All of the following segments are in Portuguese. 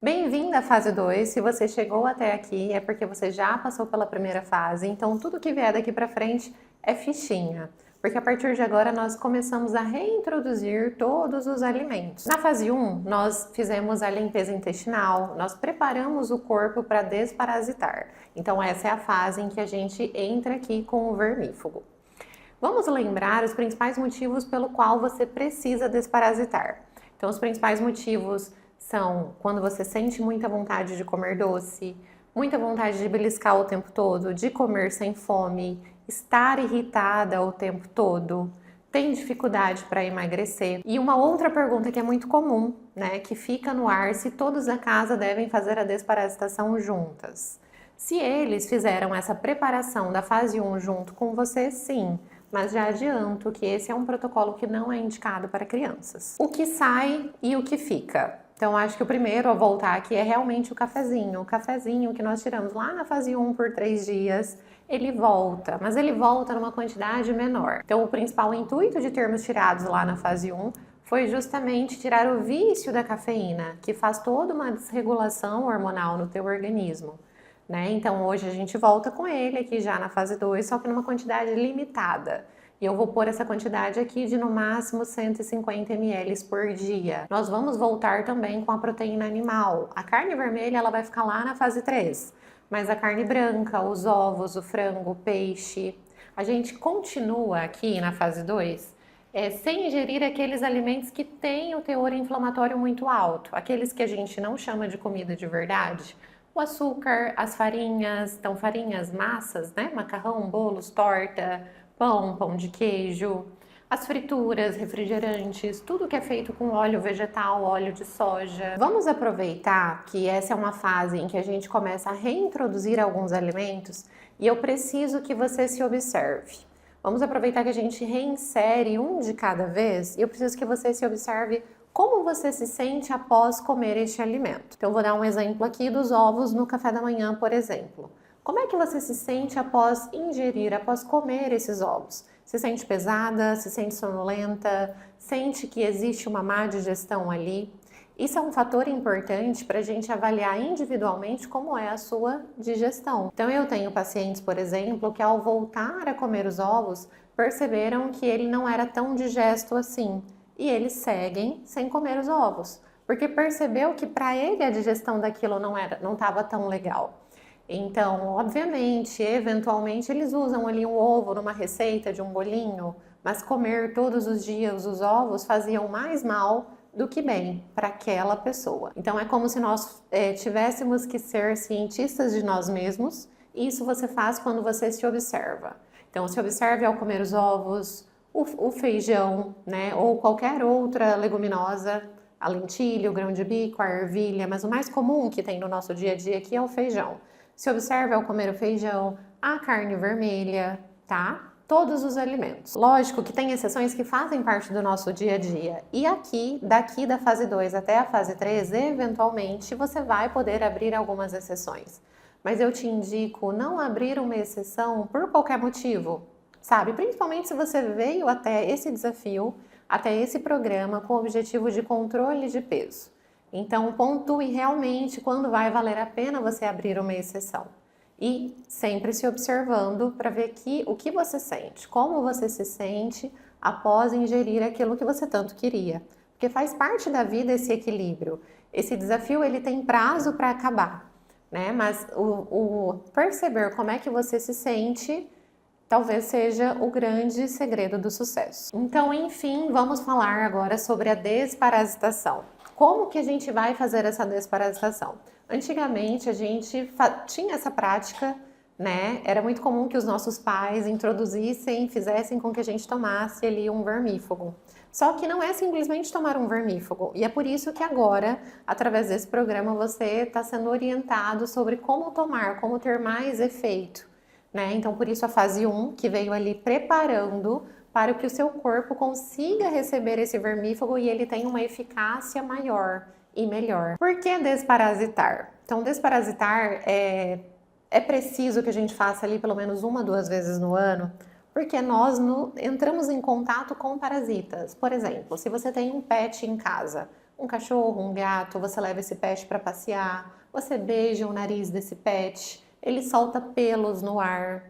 Bem-vinda à fase 2. Se você chegou até aqui, é porque você já passou pela primeira fase, então tudo que vier daqui para frente é fichinha. Porque a partir de agora nós começamos a reintroduzir todos os alimentos. Na fase 1, nós fizemos a limpeza intestinal, nós preparamos o corpo para desparasitar. Então essa é a fase em que a gente entra aqui com o vermífugo. Vamos lembrar os principais motivos pelo qual você precisa desparasitar. Então os principais motivos são quando você sente muita vontade de comer doce, muita vontade de beliscar o tempo todo, de comer sem fome, estar irritada o tempo todo, tem dificuldade para emagrecer. E uma outra pergunta que é muito comum, né, que fica no ar, se todos da casa devem fazer a desparasitação juntas. Se eles fizeram essa preparação da fase 1 junto com você, sim, mas já adianto que esse é um protocolo que não é indicado para crianças. O que sai e o que fica? Então, acho que o primeiro a voltar aqui é realmente o cafezinho. O cafezinho que nós tiramos lá na fase 1 por 3 dias, ele volta, mas ele volta numa quantidade menor. Então, o principal intuito de termos tirados lá na fase 1 foi justamente tirar o vício da cafeína, que faz toda uma desregulação hormonal no teu organismo. Né? Então, hoje a gente volta com ele aqui já na fase 2, só que numa quantidade limitada. E eu vou pôr essa quantidade aqui de no máximo 150 ml por dia. Nós vamos voltar também com a proteína animal. A carne vermelha ela vai ficar lá na fase 3, mas a carne branca, os ovos, o frango, o peixe, a gente continua aqui na fase 2 sem ingerir aqueles alimentos que têm o teor inflamatório muito alto, aqueles que a gente não chama de comida de verdade. O açúcar, as farinhas, então farinhas, massas, né? Macarrão, bolos, torta, pão de queijo, as frituras, refrigerantes, tudo que é feito com óleo vegetal, óleo de soja. Vamos aproveitar que essa é uma fase em que a gente começa a reintroduzir alguns alimentos e eu preciso que você se observe. Vamos aproveitar que a gente reinsere um de cada vez e eu preciso que você se observe como você se sente após comer este alimento. Então, eu vou dar um exemplo aqui dos ovos no café da manhã, por exemplo. Como é que você se sente após ingerir, após comer esses ovos? Se sente pesada, se sente sonolenta, sente que existe uma má digestão ali? Isso é um fator importante para a gente avaliar individualmente como é a sua digestão. Então, eu tenho pacientes, por exemplo, que ao voltar a comer os ovos, perceberam que ele não era tão digesto assim. E eles seguem sem comer os ovos, porque percebeu que para ele a digestão daquilo não estava tão legal. Então, obviamente, eventualmente eles usam ali um ovo numa receita de um bolinho, mas comer todos os dias os ovos faziam mais mal do que bem para aquela pessoa. Então, é como se nós tivéssemos que ser cientistas de nós mesmos, e isso você faz quando você se observa. Então, se observe ao comer os ovos, o feijão, né, ou qualquer outra leguminosa, a lentilha, o grão de bico, a ervilha, mas o mais comum que tem no nosso dia a dia aqui é o feijão. Se observe ao comer o feijão, a carne vermelha, tá? Todos os alimentos. Lógico que tem exceções que fazem parte do nosso dia a dia. E aqui, daqui da fase 2 até a fase 3, eventualmente você vai poder abrir algumas exceções. Mas eu te indico não abrir uma exceção por qualquer motivo. Sabe, principalmente se você veio até esse desafio, até esse programa com o objetivo de controle de peso. Então, pontue realmente quando vai valer a pena você abrir uma exceção. E sempre se observando para ver o que você sente, como você se sente após ingerir aquilo que você tanto queria. Porque faz parte da vida esse equilíbrio. Esse desafio ele tem prazo para acabar, né? Mas o perceber como é que você se sente talvez seja o grande segredo do sucesso. Então, enfim, vamos falar agora sobre a desparasitação. Como que a gente vai fazer essa desparasitação? Antigamente, a gente tinha essa prática, né? Era muito comum que os nossos pais introduzissem, fizessem com que a gente tomasse ali um vermífugo. Só que não é simplesmente tomar um vermífugo. E é por isso que agora, através desse programa, você está sendo orientado sobre como tomar, como ter mais efeito. Né? Então, por isso a fase 1, que veio ali preparando para que o seu corpo consiga receber esse vermífugo e ele tenha uma eficácia maior e melhor. Por que desparasitar? Então, desparasitar é preciso que a gente faça ali pelo menos 1 a 2 vezes no ano, porque nós entramos em contato com parasitas. Por exemplo, se você tem um pet em casa, um cachorro, um gato, você leva esse pet para passear, você beija o nariz desse pet, ele solta pelos no ar.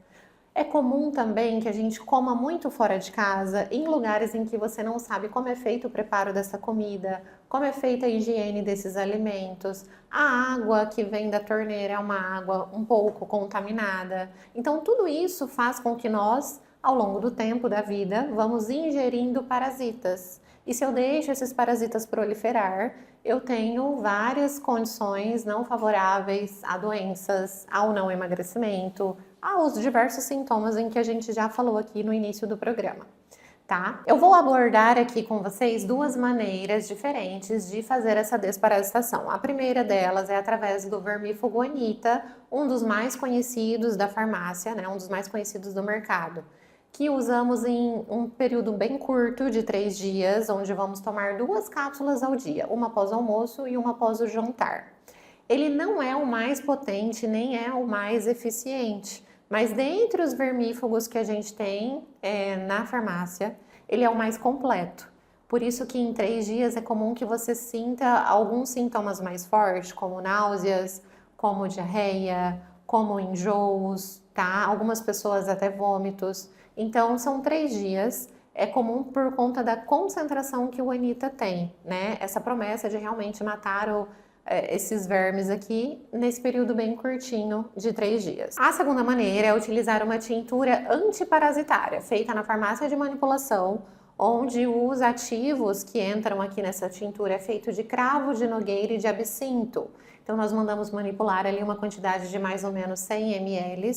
É comum também que a gente coma muito fora de casa, em lugares em que você não sabe como é feito o preparo dessa comida, como é feita a higiene desses alimentos. A água que vem da torneira é uma água um pouco contaminada. Então, tudo isso faz com que nós, ao longo do tempo da vida, vamos ingerindo parasitas. E se eu deixo esses parasitas proliferar, eu tenho várias condições não favoráveis a doenças, ao não emagrecimento, aos diversos sintomas em que a gente já falou aqui no início do programa, tá? Eu vou abordar aqui com vocês duas maneiras diferentes de fazer essa desparasitação. A primeira delas é através do vermífugo Anita, um dos mais conhecidos da farmácia, né? Um dos mais conhecidos do mercado, que usamos em um período bem curto de 3 dias, onde vamos tomar 2 cápsulas ao dia, uma após o almoço e uma após o jantar. Ele não é o mais potente, nem é o mais eficiente, mas dentre os vermífugos que a gente tem na farmácia, ele é o mais completo. Por isso que em 3 dias é comum que você sinta alguns sintomas mais fortes, como náuseas, como diarreia, como enjoos, tá? Algumas pessoas até vômitos. Então, são 3 dias. É comum por conta da concentração que o Anita tem, né? Essa promessa de realmente matar esses vermes aqui nesse período bem curtinho de 3 dias. A segunda maneira é utilizar uma tintura antiparasitária, feita na farmácia de manipulação, onde os ativos que entram aqui nessa tintura é feito de cravo de nogueira e de absinto. Então nós mandamos manipular ali uma quantidade de mais ou menos 100 ml.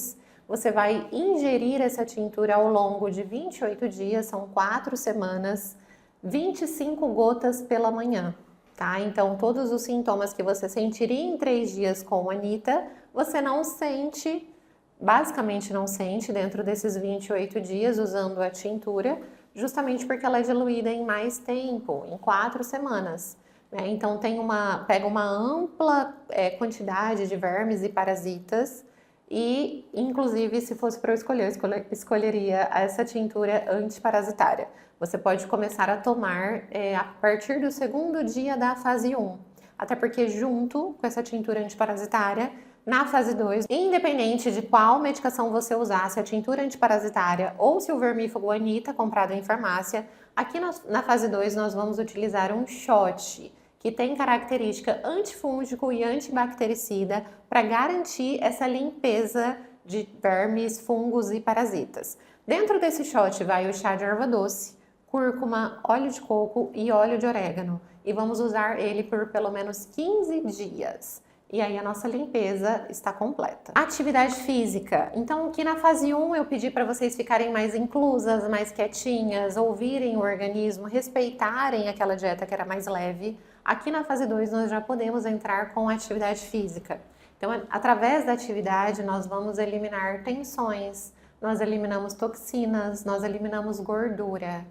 Você vai ingerir essa tintura ao longo de 28 dias, são 4 semanas, 25 gotas pela manhã. Tá? Então, todos os sintomas que você sentiria em 3 dias com a Anita, você não sente, basicamente não sente dentro desses 28 dias usando a tintura, justamente porque ela é diluída em mais tempo, em 4 semanas. Né? Então, pega uma ampla quantidade de vermes e parasitas e, inclusive, se fosse para eu escolheria essa tintura antiparasitária. Você pode começar a tomar a partir do 2º dia da fase 1, até porque junto com essa tintura antiparasitária, na fase 2, independente de qual medicação você usar, se a tintura antiparasitária ou se o vermífugo Anita comprado em farmácia, aqui na fase 2 nós vamos utilizar um shot, que tem característica antifúngico e antibactericida para garantir essa limpeza de vermes, fungos e parasitas. Dentro desse shot vai o chá de erva doce, cúrcuma, óleo de coco e óleo de orégano. E vamos usar ele por pelo menos 15 dias. E aí a nossa limpeza está completa. Atividade física. Então aqui na fase 1 eu pedi para vocês ficarem mais inclusas, mais quietinhas, ouvirem o organismo, respeitarem aquela dieta que era mais leve. Aqui na fase 2 nós já podemos entrar com atividade física. Então através da atividade nós vamos eliminar tensões, nós eliminamos toxinas, nós eliminamos gordura.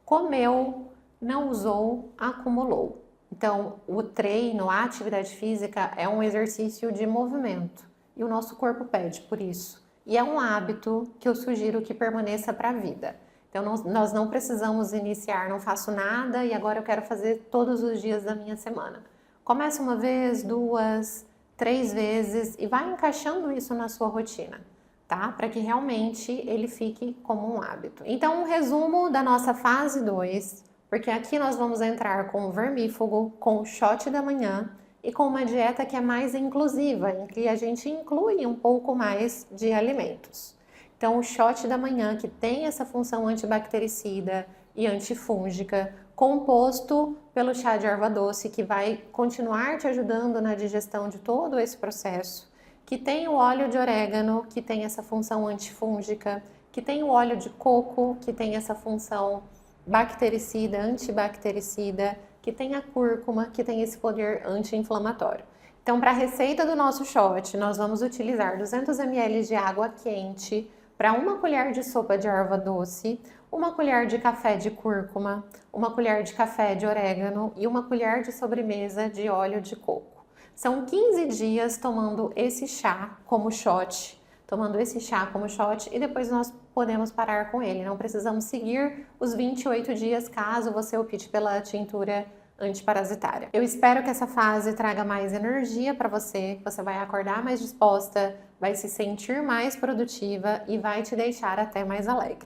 Comeu, não usou, acumulou. Então, o treino, a atividade física é um exercício de movimento e o nosso corpo pede por isso. E é um hábito que eu sugiro que permaneça para a vida. Então, nós não precisamos iniciar, não faço nada e agora eu quero fazer todos os dias da minha semana. Começa 1 vez, 2, 3 vezes e vai encaixando isso na sua rotina, tá? Para que realmente ele fique como um hábito. Então, um resumo da nossa fase 2. Porque aqui nós vamos entrar com o vermífugo, com o shot da manhã e com uma dieta que é mais inclusiva, em que a gente inclui um pouco mais de alimentos. Então, o shot da manhã, que tem essa função antibactericida e antifúngica, composto pelo chá de erva doce, que vai continuar te ajudando na digestão de todo esse processo, que tem o óleo de orégano, que tem essa função antifúngica, que tem o óleo de coco, que tem essa função bactericida, antibactericida, que tem a cúrcuma, que tem esse poder anti-inflamatório. Então, para a receita do nosso shot, nós vamos utilizar 200 ml de água quente para 1 colher de sopa de erva doce, 1 colher de café de cúrcuma, 1 colher de café de orégano e 1 colher de sobremesa de óleo de coco. São 15 dias tomando esse chá como shot, e depois nós podemos parar com ele. Não precisamos seguir os 28 dias caso você opte pela tintura antiparasitária. Eu espero que essa fase traga mais energia para você vai acordar mais disposta, vai se sentir mais produtiva e vai te deixar até mais alegre.